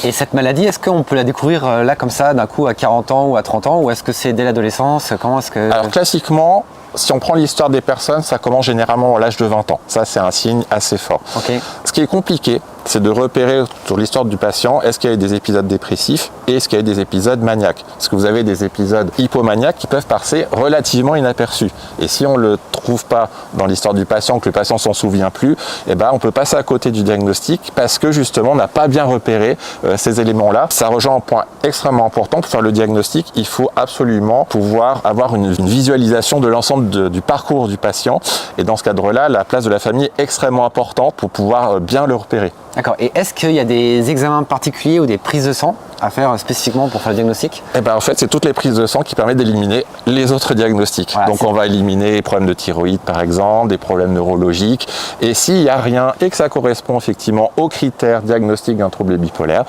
Et cette maladie, est-ce qu'on peut la découvrir là comme ça, d'un coup à 40 ans ou à 30 ans, ou est-ce que c'est dès l'adolescence? Comment est-ce que... Alors classiquement, si on prend l'histoire des personnes, ça commence généralement à l'âge de 20 ans. Ça, c'est un signe assez fort. Okay. Ce qui est compliqué, c'est de repérer sur l'histoire du patient, est-ce qu'il y a eu des épisodes dépressifs et est-ce qu'il y a eu des épisodes maniaques. Parce que vous avez des épisodes hypomaniaques qui peuvent passer relativement inaperçus. Et si on ne le trouve pas dans l'histoire du patient, que le patient s'en souvient plus, eh ben, on peut passer à côté du diagnostic parce que justement, on n'a pas bien repéré ces éléments-là. Ça rejoint un point extrêmement important. Pour faire le diagnostic, il faut absolument pouvoir avoir une visualisation de l'ensemble du parcours du patient. Et dans ce cadre-là, la place de la famille est extrêmement importante pour pouvoir bien le repérer. D'accord. Et est-ce qu'il y a des examens particuliers ou des prises de sang à faire spécifiquement pour faire le diagnostic? Eh ben, en fait, c'est toutes les prises de sang qui permettent d'éliminer les autres diagnostics. Voilà, donc on va éliminer les problèmes de thyroïde par exemple, des problèmes neurologiques. Et s'il n'y a rien et que ça correspond effectivement aux critères diagnostiques d'un trouble bipolaire,